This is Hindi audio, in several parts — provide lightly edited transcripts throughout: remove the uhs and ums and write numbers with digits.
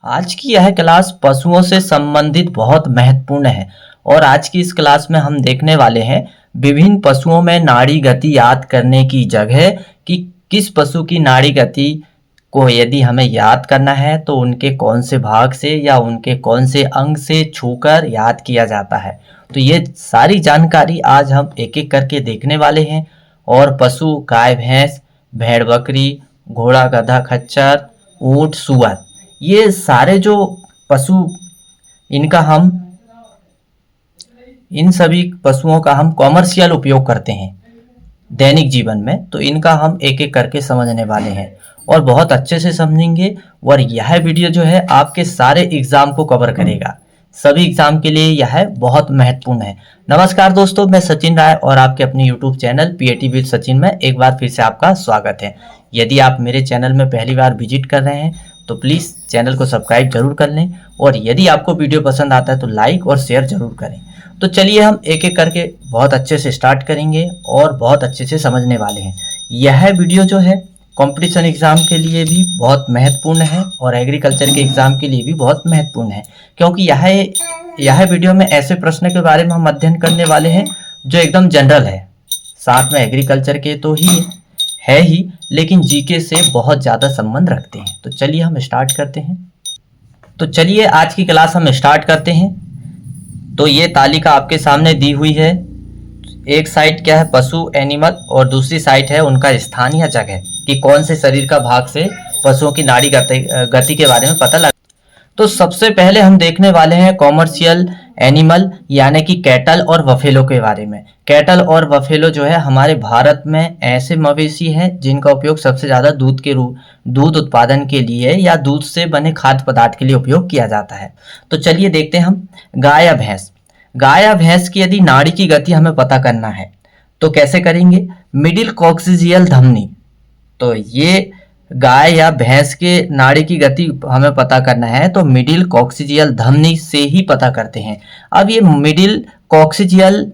आज की यह क्लास पशुओं से संबंधित बहुत महत्वपूर्ण है और आज की इस क्लास में हम देखने वाले हैं विभिन्न पशुओं में नाड़ी गति याद करने की जगह कि किस पशु की नाड़ी गति को यदि हमें याद करना है तो उनके कौन से भाग से या उनके कौन से अंग से छूकर याद किया जाता है। तो ये सारी जानकारी आज हम एक एक करके देखने वाले हैं। और पशु गाय भैंस, भेड़ बकरी, घोड़ा गधा खच्चर, ऊंट सुअर, ये सारे जो पशु इनका हम इन सभी पशुओं का हम कॉमर्शियल उपयोग करते हैं दैनिक जीवन में। तो इनका हम एक एक करके समझने वाले हैं और बहुत अच्छे से समझेंगे। और यह वीडियो जो है आपके सारे एग्जाम को कवर करेगा, सभी एग्जाम के लिए यह बहुत महत्वपूर्ण है। नमस्कार दोस्तों, मैं सचिन राय और आपके अपने YouTube channel PAT with Sachin में एक बार फिर से आपका स्वागत है। यदि आप मेरे चैनल में पहली बार विजिट कर रहे हैं तो प्लीज़ चैनल को सब्सक्राइब जरूर कर लें और यदि आपको वीडियो पसंद आता है तो लाइक और शेयर जरूर करें। तो चलिए हम एक एक करके बहुत अच्छे से स्टार्ट करेंगे और बहुत अच्छे से समझने वाले हैं। यह वीडियो जो है कंपटीशन एग्ज़ाम के लिए भी बहुत महत्वपूर्ण है और एग्रीकल्चर के एग्ज़ाम के लिए भी बहुत महत्वपूर्ण है, क्योंकि यह वीडियो में ऐसे प्रश्न के बारे में हम अध्ययन करने वाले हैं जो एकदम जनरल है। साथ में एग्रीकल्चर के तो है ही, लेकिन जीके से बहुत ज़्यादा संबंध रखते हैं। तो चलिए हम स्टार्ट करते हैं। तो चलिए आज की क्लास हम स्टार्ट करते हैं। तो ये तालिका आपके सामने दी हुई है। एक साइड क्या है पशु एनिमल और दूसरी साइड है उनका स्थान या जगह कि कौन से शरीर का भाग से पशुओं की नाड़ी गति के बारे में पता लगा। तो सबसे पहले हम देखने वाले हैं कॉमर्शियल एनिमल यानी कि कैटल और बफेलो के बारे में। कैटल और बफेलो जो है हमारे भारत में ऐसे मवेशी हैं जिनका उपयोग सबसे ज़्यादा दूध उत्पादन के लिए या दूध से बने खाद्य पदार्थ के लिए उपयोग किया जाता है। तो चलिए देखते हैं हम गाय या भैंस। गाय या भैंस की यदि नाड़ी की गति हमें पता करना है तो कैसे करेंगे? मिडिल कॉक्सिजियल धमनी। तो ये गाय या भैंस के नाड़ी की गति हमें पता करना है तो मिडिल कॉक्सिजियल धमनी से ही पता करते हैं। अब ये मिडिल कॉक्सिजियल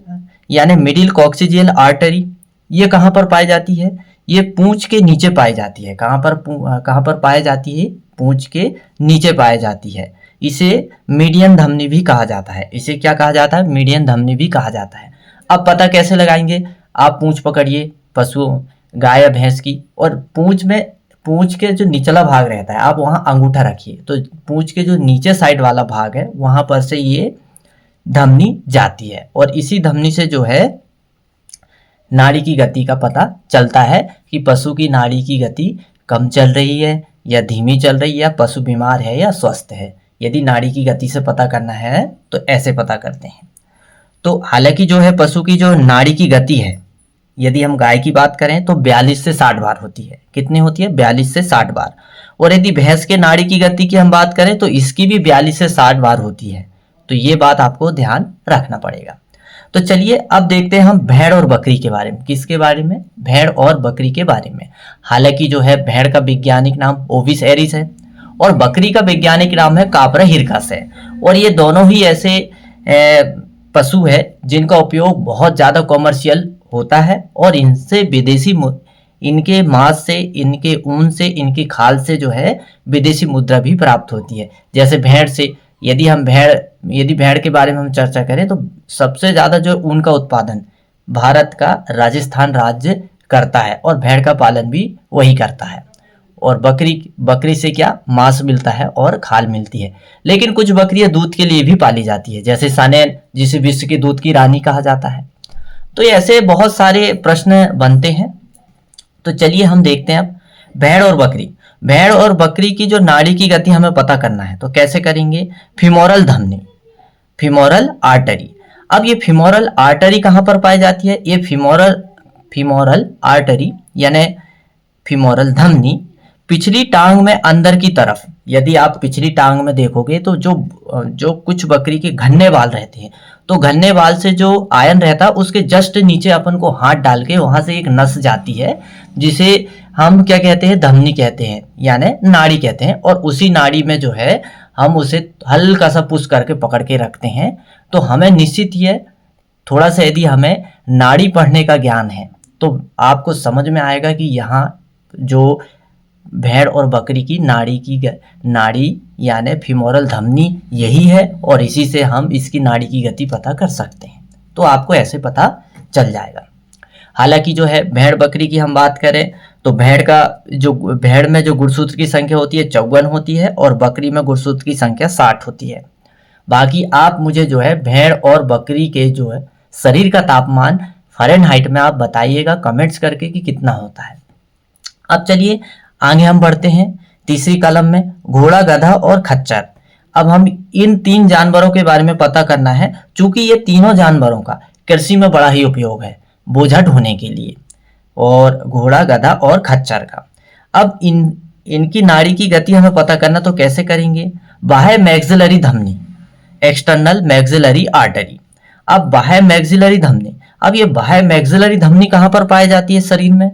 यानी मिडिल कॉक्सिजियल आर्टरी ये कहाँ पर पाई जाती है? ये पूंछ के नीचे पाई जाती है। कहाँ पर पाई जाती है? पूंछ के नीचे पाई जाती है। इसे मीडियन धमनी भी कहा जाता है। इसे क्या कहा जाता है? मीडियन धमनी भी कहा जाता है। अब पता कैसे लगाएंगे? आप पूंछ पकड़िए पशु गाय या भैंस की और पूंछ के जो निचला भाग रहता है आप वहां अंगूठा रखिए, तो पूंछ के जो नीचे साइड वाला भाग है वहां पर से ये धमनी जाती है और इसी धमनी से जो है नाड़ी की गति का पता चलता है कि पशु की नाड़ी की गति कम चल रही है या धीमी चल रही है या पशु बीमार है या स्वस्थ है। यदि नाड़ी की गति से पता करना है तो ऐसे पता करते हैं। तो हालांकि जो है पशु की जो नाड़ी की गति है, यदि हम गाय की बात करें तो 42 से 60 बार होती है। कितनी होती है? 42 से 60 बार। और यदि भैंस के नाड़ी की गति की हम बात करें तो इसकी भी 42 से 60 बार होती है। तो ये बात आपको ध्यान रखना पड़ेगा। तो चलिए अब देखते हैं हम भेड़ और बकरी के बारे में। किसके बारे में? भेड़ और बकरी के बारे में। हालांकि जो है भेड़ का वैज्ञानिक नाम ओविस एरिस है और बकरी का वैज्ञानिक नाम है कापरा हिरकस है। और ये दोनों ही ऐसे पशु है जिनका उपयोग बहुत ज़्यादा कॉमर्शियल होता है और इनके मांस से, इनके ऊन से, इनकी खाल से जो है विदेशी मुद्रा भी प्राप्त होती है। जैसे भेड़ से यदि भेड़ के बारे में हम चर्चा करें तो सबसे ज़्यादा जो ऊन का उत्पादन भारत का राजस्थान राज्य करता है और भेड़ का पालन भी वही करता है। और बकरी से क्या? मांस मिलता है और खाल मिलती है। लेकिन कुछ बकरियां दूध के लिए भी पाली जाती है, जैसे सानेन जिसे विश्व की दूध की रानी कहा जाता है। तो ऐसे बहुत सारे प्रश्न बनते हैं। तो चलिए हम देखते हैं अब भेड़ और बकरी। भेड़ और बकरी की जो नाड़ी की गति हमें पता करना है तो कैसे करेंगे? फीमोरल धमनी, फीमोरल आर्टरी। अब ये फीमोरल आर्टरी कहाँ पर पाई जाती है? ये फीमोरल आर्टरी यानी फीमोरल धमनी पिछली टांग में अंदर की तरफ, यदि आप पिछली टांग में देखोगे तो जो कुछ बकरी के घन्ने बाल रहते हैं तो घन्ने बाल से जो आयन रहता है उसके जस्ट नीचे अपन को हाथ डाल के वहां से एक नस जाती है जिसे हम क्या कहते हैं? धमनी कहते हैं यानी नाड़ी कहते हैं। और उसी नाड़ी में जो है हम उसे हल्का सा पुश करके पकड़ के रखते हैं। तो हमें निश्चित ही थोड़ा सा यदि हमें नाड़ी पढ़ने का ज्ञान है तो आपको समझ में आएगा कि यहाँ जो भेड़ और बकरी की नाड़ी यानी फीमोरल धमनी यही है, और इसी से हम इसकी नाड़ी की गति पता कर सकते हैं। तो आपको ऐसे पता चल जाएगा। हालांकि जो है भेड़ बकरी की हम बात करें तो भेड़ में जो गुणसूत्र की संख्या होती है 54 होती है, और बकरी में गुणसूत्र की संख्या 60 होती है। बाकी आप मुझे जो है भेड़ और बकरी के जो है शरीर का तापमान फ़ारेनहाइट में आप बताइएगा कमेंट्स करके कि कितना होता है। अब चलिए आगे हम बढ़ते हैं तीसरी कलम में, घोड़ा, गधा और खच्चर। अब हम इन 3 जानवरों के बारे में पता करना है, चूंकि ये तीनों जानवरों का कृषि में बड़ा ही उपयोग है बोझा ढोने के लिए, और घोड़ा, गधा और खच्चर का। अब इनकी नाड़ी की गति हमें पता करना, तो कैसे करेंगे? बाह्य मैक्सिलरी धमनी, एक्सटर्नल मैक्सिलरी आर्टरी। अब बाह्य मैक्सिलरी धमनी, अब ये बाह्य मैक्सिलरी धमनी कहाँ पर पाई जाती है शरीर में?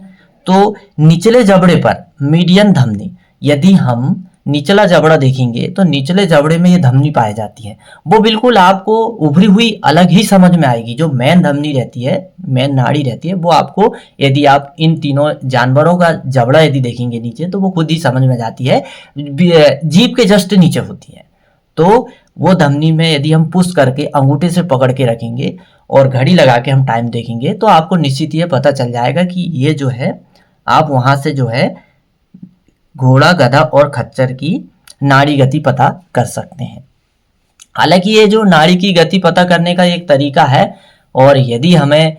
तो निचले जबड़े पर, मीडियन धमनी। यदि हम निचला जबड़ा देखेंगे तो निचले जबड़े में ये धमनी पाई जाती है। वो बिल्कुल आपको उभरी हुई अलग ही समझ में आएगी। जो मेन धमनी रहती है, मेन नाड़ी रहती है, वो आपको यदि आप इन तीनों जानवरों का जबड़ा यदि देखेंगे नीचे, तो वो खुद ही समझ में जाती है, जीभ के जस्ट नीचे होती है। तो वो धमनी में यदि हम पुश करके अंगूठे से पकड़ के रखेंगे और घड़ी लगा के हम टाइम देखेंगे, तो आपको निश्चित ये पता चल जाएगा कि ये जो है, आप वहां से जो है घोड़ा, गधा और खच्चर की नाड़ी गति पता कर सकते हैं। हालांकि ये जो नाड़ी की गति पता करने का एक तरीका है, और यदि हमें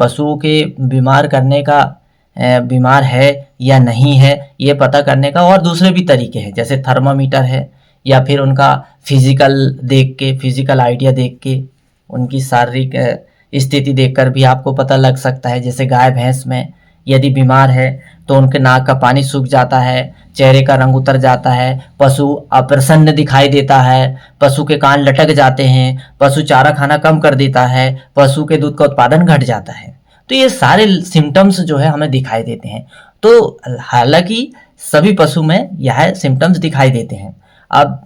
पशुओं के बीमार है या नहीं है ये पता करने का और दूसरे भी तरीके हैं, जैसे थर्मामीटर है, या फिर उनका फिजिकल आइडिया देख के उनकी शारीरिक स्थिति देखकर भी आपको पता लग सकता है। जैसे गाय भैंस में यदि बीमार है तो उनके नाक का पानी सूख जाता है, चेहरे का रंग उतर जाता है, पशु अप्रसन्न दिखाई देता है, पशु के कान लटक जाते हैं, पशु चारा खाना कम कर देता है, पशु के दूध का उत्पादन घट जाता है। तो ये सारे सिम्टम्स जो है हमें दिखाई देते हैं। तो हालांकि सभी पशु में यह सिम्टम्स दिखाई देते हैं। अब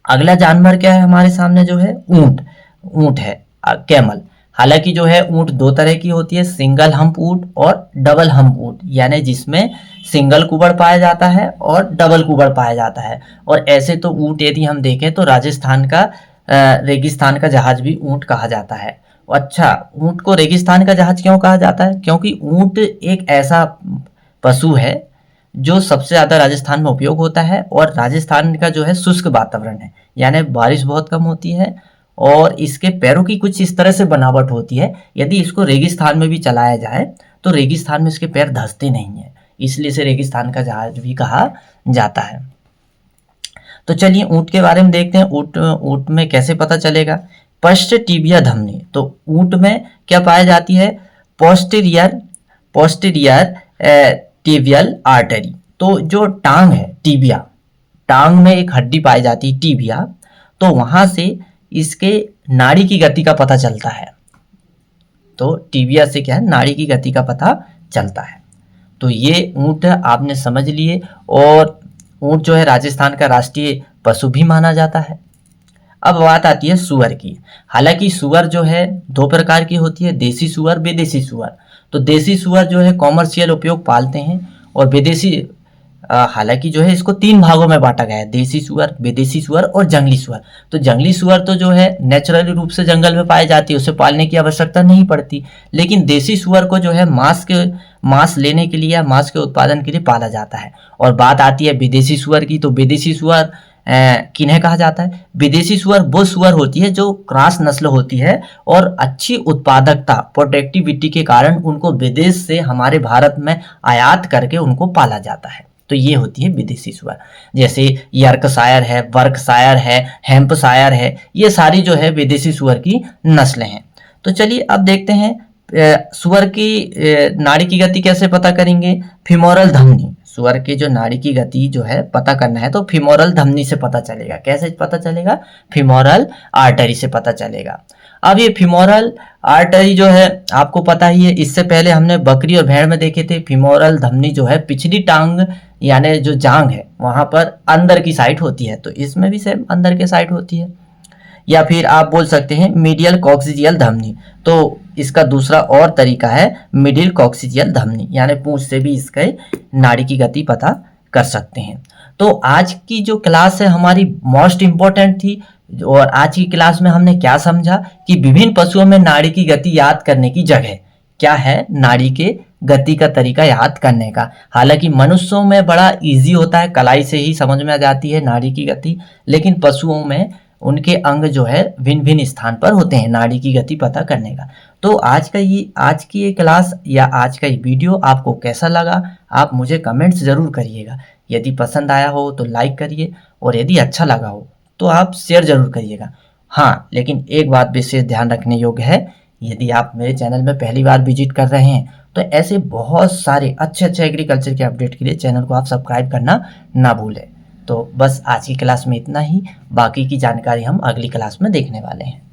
अगला जानवर क्या है हमारे सामने, जो है ऊंट है, कैमल। हालांकि जो है ऊंट 2 तरह की होती है, सिंगल हम्प ऊंट और डबल हम्प ऊंट, यानी जिसमें सिंगल कुबड़ पाया जाता है और डबल कुबड़ पाया जाता है। और ऐसे तो ऊंट यदि हम देखें तो राजस्थान का रेगिस्तान का जहाज भी ऊंट कहा जाता है। अच्छा, ऊंट को रेगिस्तान का जहाज क्यों कहा जाता है? क्योंकि ऊंट एक ऐसा पशु है जो सबसे ज़्यादा राजस्थान में उपयोग होता है, और राजस्थान का जो है शुष्क वातावरण है, यानी बारिश बहुत कम होती है, और इसके पैरों की कुछ इस तरह से बनावट होती है, यदि इसको रेगिस्तान में भी चलाया जाए तो रेगिस्तान में इसके पैर धंसते नहीं हैं, इसलिए इसे रेगिस्तान का जहाज भी कहा जाता है। तो चलिए ऊंट के बारे में देखते हैं। ऊंट में कैसे पता चलेगा? पश्च टिबिया धमनी। तो ऊंट में क्या पाई जाती है? Posterior tibial artery. तो जो टांग है, टिबिया, टांग में एक हड्डी पाई जाती है टिबिया, तो वहां से इसके नाड़ी की गति का पता चलता है। तो टिबिया से क्या है, नाड़ी की गति का पता चलता है। तो ये ऊंट आपने समझ लिए, और ऊंट जो है राजस्थान का राष्ट्रीय पशु भी माना जाता है। अब बात आती है सुअर की। हालांकि सुअर जो है 2 प्रकार की होती है, देसी सुअर, विदेशी सुअर। तो देसी सुअर जो है कॉमर्शियल उपयोग पालते हैं, और विदेशी हालांकि जो है इसको 3 भागों में बांटा गया है, देसी सुअर, विदेशी सुअर और जंगली सुअर। तो जंगली सुअर तो जो है नेचुरली रूप से जंगल में पाई जाती है, उसे पालने की आवश्यकता नहीं पड़ती। लेकिन देसी सुअर को जो है मांस लेने के लिए या मांस के उत्पादन के लिए पाला जाता है। और बात आती है विदेशी सुअर की, तो विदेशी सुअर किन्हें कहा जाता है? विदेशी सुअर वो सुअर होती है जो क्रॉस नस्ल होती है, और अच्छी उत्पादकता, प्रोडक्टिविटी के कारण उनको विदेश से हमारे भारत में आयात करके उनको पाला जाता है। तो ये होती है विदेशी सुअर। जैसे यॉर्कशायर है, वर्कशायर है, हैम्पशायर है, ये सारी जो है विदेशी सुअर की नस्लें हैं। तो चलिए अब देखते हैं सुअर की नाड़ी की गति कैसे पता करेंगे? फीमोरल धमनी। सुअर की जो नाड़ी की गति जो है पता करना है तो फीमोरल धमनी से पता चलेगा। कैसे पता चलेगा? फीमोरल आर्टरी से पता चलेगा। अब ये फीमोरल आर्टरी जो है आपको पता ही है, इससे पहले हमने बकरी और भेड़ में देखे थे। फीमोरल धमनी जो है पिछली टांग यानी जो जांग है वहां पर अंदर की साइड होती है, तो इसमें भी सेम अंदर के साइड होती है। या फिर आप बोल सकते हैं मीडियल कॉक्सिजियल धमनी। तो इसका दूसरा और तरीका है मिडिल कॉक्सिजियल धमनी, यानी पूंछ से भी इसके नाड़ी की गति पता कर सकते हैं। तो आज की जो क्लास है हमारी मोस्ट इम्पोर्टेंट थी, और आज की क्लास में हमने क्या समझा कि विभिन्न पशुओं में नाड़ी की गति याद करने की जगह क्या है, नाड़ी के गति का तरीका याद करने का। हालांकि मनुष्यों में बड़ा इजी होता है, कलाई से ही समझ में आ जाती है नाड़ी की गति, लेकिन पशुओं में उनके अंग जो है भिन्न भिन्न स्थान पर होते हैं नाड़ी की गति पता करने का। तो आज की ये क्लास या आज का ये वीडियो आपको कैसा लगा, आप मुझे कमेंट्स ज़रूर करिएगा। यदि पसंद आया हो तो लाइक करिए, और यदि अच्छा लगा हो तो आप शेयर ज़रूर करिएगा। हाँ, लेकिन एक बात विशेष ध्यान रखने योग्य है, यदि आप मेरे चैनल में पहली बार विजिट कर रहे हैं तो ऐसे बहुत सारे अच्छे एग्रीकल्चर के अपडेट के लिए चैनल को आप सब्सक्राइब करना ना भूलें। तो बस आज की क्लास में इतना ही, बाकी की जानकारी हम अगली क्लास में देखने वाले हैं।